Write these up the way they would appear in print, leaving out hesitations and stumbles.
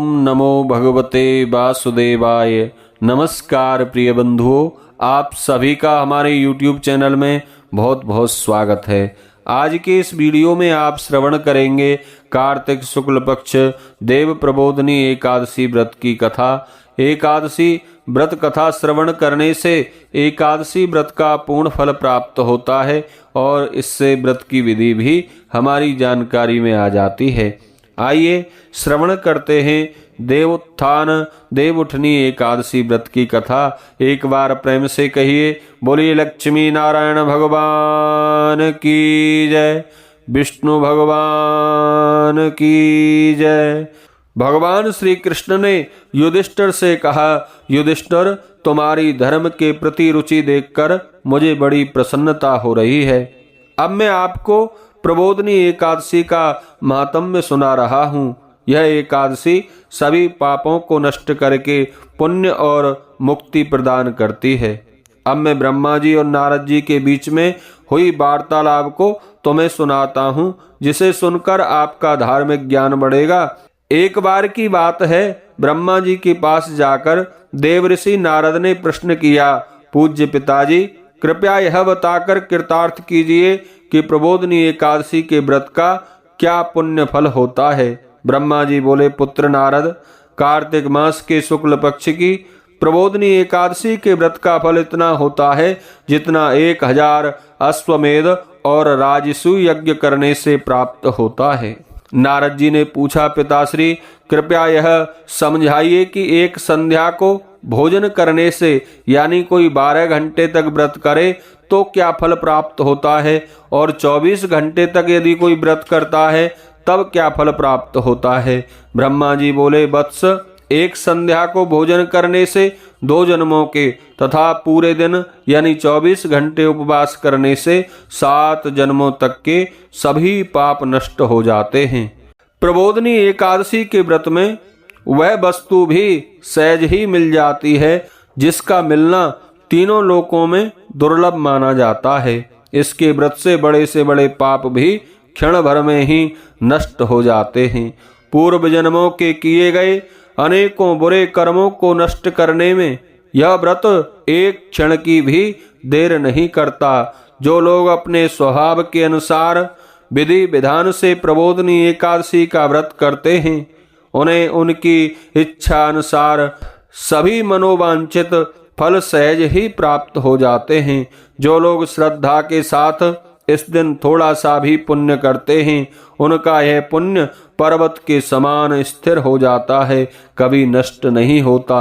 ओम नमो भगवते वासुदेवाय। नमस्कार प्रिय बंधुओं, आप सभी का हमारे YouTube चैनल में बहुत बहुत स्वागत है। आज के इस वीडियो में आप श्रवण करेंगे कार्तिक शुक्ल पक्ष देव प्रबोधनी एकादशी व्रत की कथा। एकादशी व्रत कथा श्रवण करने से एकादशी व्रत का पूर्ण फल प्राप्त होता है और इससे व्रत की विधि भी हमारी जानकारी में आ जाती है। आइए श्रवण करते हैं देवोत्थान देवउठनी एकादशी व्रत की कथा। एक बार प्रेम से कहिए, बोलिए लक्ष्मी नारायण भगवान की जय, विष्णु भगवान की जय। भगवान श्री कृष्ण ने युधिष्ठिर से कहा, युधिष्ठिर तुम्हारी धर्म के प्रति रुचि देखकर मुझे बड़ी प्रसन्नता हो रही है। अब मैं आपको प्रबोधनी एकादशी का महात्म्य सुना रहा हूँ। यह एकादशी सभी पापों को नष्ट करके पुण्य और मुक्ति प्रदान करती है। अब मैं ब्रह्मा जी और नारद जी के बीच में हुई वार्तालाप को तुम्हें सुनाता हूँ, जिसे सुनकर आपका धार्मिक ज्ञान बढ़ेगा। एक बार की बात है, ब्रह्मा जी के पास जाकर देवऋषि नारद ने प्रश्न किया, पूज्य पिताजी कृपया यह बताकर कृतार्थ कीजिए कि प्रबोधनी एकादशी के व्रत का क्या पुण्य फल होता है। ब्रह्मा जी बोले, पुत्र नारद, कार्तिक मास के शुक्ल पक्ष की प्रबोधनी एकादशी के व्रत का फल इतना होता है जितना 1000 अश्वमेध और राजसूय यज्ञ करने से प्राप्त होता है। नारद जी ने पूछा, पिताश्री कृपया यह समझाइए कि एक संध्या को भोजन करने से यानी कोई 12 घंटे तक व्रत करे तो क्या फल प्राप्त होता है, और 24 घंटे तक यदि कोई व्रत करता है तब क्या फल प्राप्त होता है। ब्रह्मा जी बोले, वत्स, एक संध्या को भोजन करने से 2 जन्मों के तथा पूरे दिन यानी 24 घंटे उपवास करने से 7 जन्मों तक के सभी पाप नष्ट हो जाते हैं। प्रबोधनी एकादशी के व्रत में वह वस्तु भी सहज ही मिल जाती है जिसका मिलना तीनों लोकों में दुर्लभ माना जाता है। इसके व्रत से बड़े पाप भी क्षण भर में ही नष्ट हो जाते हैं। पूर्व जन्मों के किए गए अनेकों बुरे कर्मों को नष्ट करने में यह व्रत एक क्षण की भी देर नहीं करता। जो लोग अपने स्वभाव के अनुसार विधि विधान से प्रबोधनी एकादशी का व्रत करते हैं, उन्हें उनकी इच्छा अनुसार सभी मनोवांछित फल सहज ही प्राप्त हो जाते हैं। जो लोग श्रद्धा के साथ इस दिन थोड़ा सा भी पुण्य करते हैं, उनका यह पुण्य पर्वत के समान स्थिर हो जाता है, कभी नष्ट नहीं होता।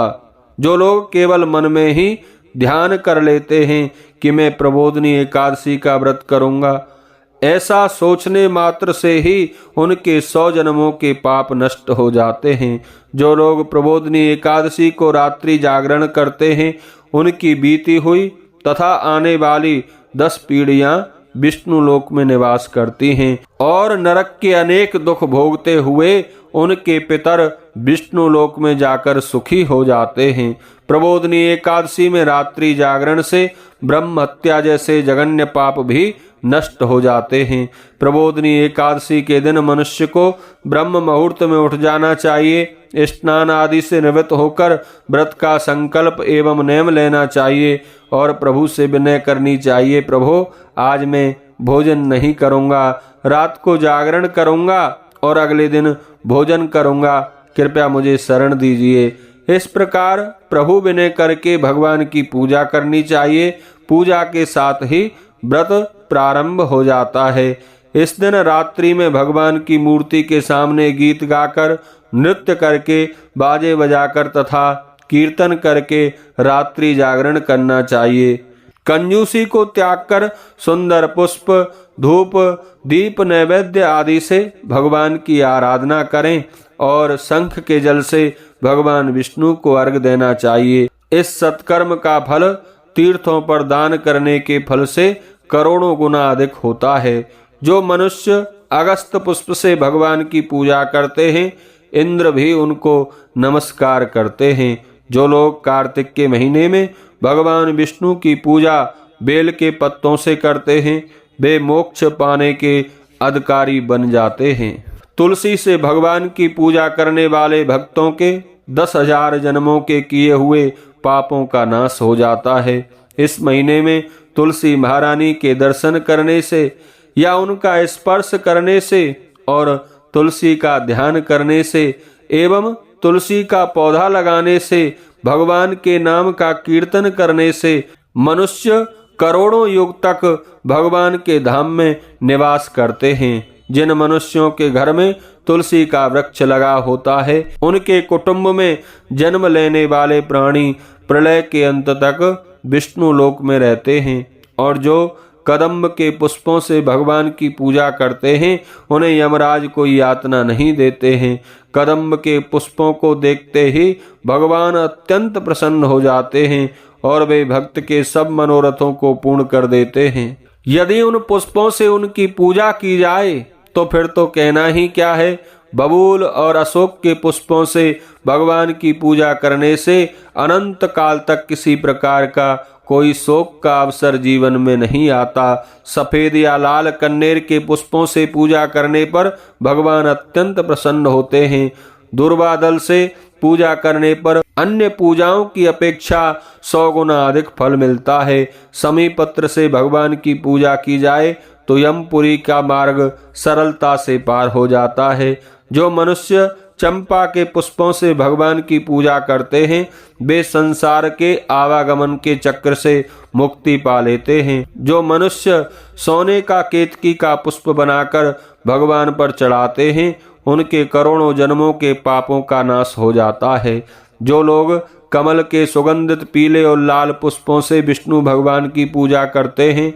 जो लोग केवल मन में ही ध्यान कर लेते हैं कि मैं प्रबोधनी एकादशी का व्रत करूंगा, ऐसा सोचने मात्र से ही उनके 100 जन्मों के पाप नष्ट हो जाते हैं। जो लोग प्रबोधनी एकादशी को रात्रि जागरण करते हैं, उनकी बीती हुई तथा आने वाली 10 पीढ़ियां विष्णु लोक में निवास करती हैं और नरक के अनेक दुख भोगते हुए उनके पितर विष्णु लोक में जाकर सुखी हो जाते हैं। प्रबोधनी एकादशी में रात्रि जागरण से ब्रह्म हत्या जैसे जघन्य पाप भी नष्ट हो जाते हैं। प्रबोधनी एकादशी के दिन मनुष्य को ब्रह्म मुहूर्त में उठ जाना चाहिए। स्नान आदि से निवृत्त होकर व्रत का संकल्प एवं नेम लेना चाहिए और प्रभु से विनय करनी चाहिए, प्रभु आज मैं भोजन नहीं करूंगा, रात को जागरण करूंगा और अगले दिन भोजन करूंगा, कृपया मुझे शरण दीजिए। इस प्रकार प्रभु विनय करके भगवान की पूजा करनी चाहिए। पूजा के साथ ही व्रत प्रारंभ हो जाता है। इस दिन रात्रि में भगवान की मूर्ति के सामने गीत गाकर, नृत्य करके, बाजे बजाकर तथा कीर्तन करके रात्रि जागरण करना चाहिए। कंजूसी को त्याग कर सुंदर पुष्प, धूप, दीप, नैवेद्य आदि से भगवान की आराधना करें और शंख के जल से भगवान विष्णु को अर्घ देना चाहिए। इस सत्कर्म का फल तीर्थों पर दान करने के फल से करोड़ों गुना अधिक होता है। जो मनुष्य अगस्त पुष्प से भगवान की पूजा करते हैं, इंद्र भी उनको नमस्कार करते हैं। जो लोग कार्तिक के महीने में भगवान विष्णु की पूजा बेल के पत्तों से करते हैं, वे मोक्ष पाने के अधिकारी बन जाते हैं। तुलसी से भगवान की पूजा करने वाले भक्तों के 10,000 जन्मों के किए हुए पापों का नाश हो जाता है। इस महीने में तुलसी महारानी के दर्शन करने से या उनका स्पर्श करने से और तुलसी का ध्यान करने से एवं तुलसी का पौधा लगाने से, भगवान के नाम का कीर्तन करने से मनुष्य करोड़ों युग तक भगवान के धाम में निवास करते हैं। जिन मनुष्यों के घर में तुलसी का वृक्ष लगा होता है, उनके कुटुंब में जन्म लेने वाले प्राणी प्रलय के अंत तक विष्णु लोक में रहते हैं। और जो कदम्ब के पुष्पों से भगवान की पूजा करते हैं, उन्हें यमराज कोई यातना नहीं देते हैं। कदम्ब के पुष्पों को देखते ही भगवान अत्यंत प्रसन्न हो जाते हैं और वे भक्त के सब मनोरथों को पूर्ण कर देते हैं। यदि उन पुष्पों से उनकी पूजा की जाए तो फिर तो कहना ही क्या है। बबूल और अशोक के पुष्पों से भगवान की पूजा करने से अनंत काल तक किसी प्रकार का कोई शोक का अवसर जीवन में नहीं आता। सफेद या लाल कन्नेर के पुष्पों से पूजा करने पर भगवान अत्यंत प्रसन्न होते हैं। दूर्वा दल से पूजा करने पर अन्य पूजाओं की अपेक्षा 100 गुना अधिक फल मिलता है। समीपत्र से भगवान की पूजा की जाए तो यमपुरी का मार्ग सरलता से पार हो जाता है। जो मनुष्य चंपा के पुष्पों से भगवान की पूजा करते हैं, वे संसार के आवागमन के चक्र से मुक्ति पा लेते हैं। जो मनुष्य सोने का केतकी का पुष्प बनाकर भगवान पर चढ़ाते हैं, उनके करोड़ों जन्मों के पापों का नाश हो जाता है। जो लोग कमल के सुगंधित पीले और लाल पुष्पों से विष्णु भगवान की पूजा करते हैं,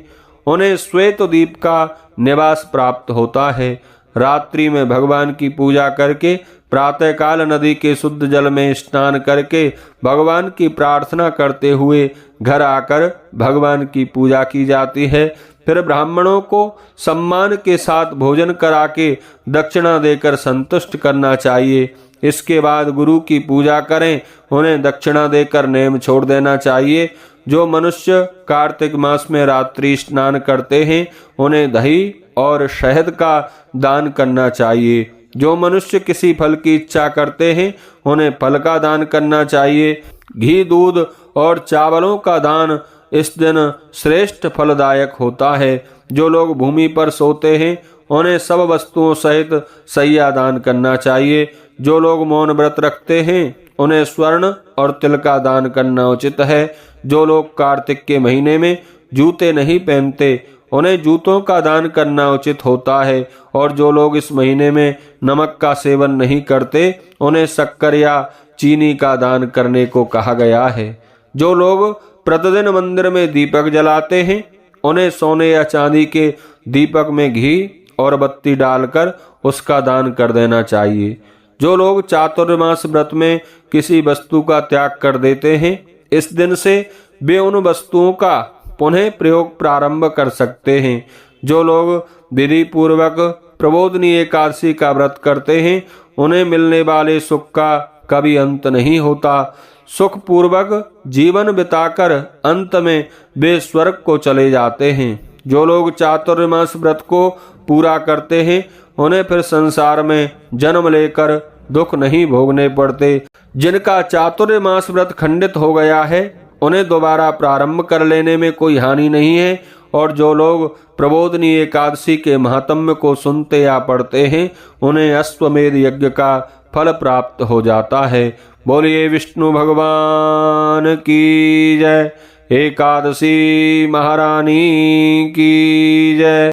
उन्हें श्वेत द्वीप का निवास प्राप्त होता है। रात्रि में भगवान की पूजा करके प्रातःकाल नदी के शुद्ध जल में स्नान करके भगवान की प्रार्थना करते हुए घर आकर भगवान की पूजा की जाती है। फिर ब्राह्मणों को सम्मान के साथ भोजन करा के दक्षिणा देकर संतुष्ट करना चाहिए। इसके बाद गुरु की पूजा करें, उन्हें दक्षिणा देकर नेम छोड़ देना चाहिए। जो मनुष्य कार्तिक मास में रात्रि स्नान करते हैं, उन्हें दही और शहद का दान करना चाहिए। जो मनुष्य किसी फल की इच्छा करते हैं, उन्हें फल का दान करना चाहिए। घी, दूध और चावलों का दान इस दिन श्रेष्ठ फलदायक होता है। जो लोग भूमि पर सोते हैं, उन्हें सब वस्तुओं सहित शैया दान करना चाहिए। जो लोग मौन व्रत रखते हैं, उन्हें स्वर्ण और तिल का दान करना उचित है। जो लोग कार्तिक के महीने में जूते नहीं पहनते, उन्हें जूतों का दान करना उचित होता है। और जो लोग इस महीने में नमक का सेवन नहीं करते, उन्हें शक्कर या चीनी का दान करने को कहा गया है। जो लोग प्रतिदिन मंदिर में दीपक जलाते हैं, उन्हें सोने या चांदी के दीपक में घी और बत्ती डालकर उसका दान कर देना चाहिए। जो लोग चातुर्मास व्रत में किसी वस्तु का त्याग कर देते हैं, इस दिन से वे उन वस्तुओं का पुनः प्रयोग प्रारंभ कर सकते हैं। जो लोग विधि पूर्वक प्रबोधनी एकादशी का व्रत करते हैं, उन्हें मिलने वाले सुख का कभी अंत नहीं होता। सुख पूर्वक जीवन बिताकर अंत में वे स्वर्ग को चले जाते हैं। जो लोग चातुर्मास व्रत को पूरा करते हैं, उन्हें फिर संसार में जन्म लेकर दुख नहीं भोगने पड़ते। जिनका चातुर्मास व्रत खंडित हो गया है, उन्हें दोबारा प्रारंभ कर लेने में कोई हानि नहीं है। और जो लोग प्रबोधनी एकादशी के महात्म्य को सुनते या पढ़ते हैं, उन्हें अश्वमेध यज्ञ का फल प्राप्त हो जाता है। बोलिए विष्णु भगवान की जय। एकादशी महारानी की जय।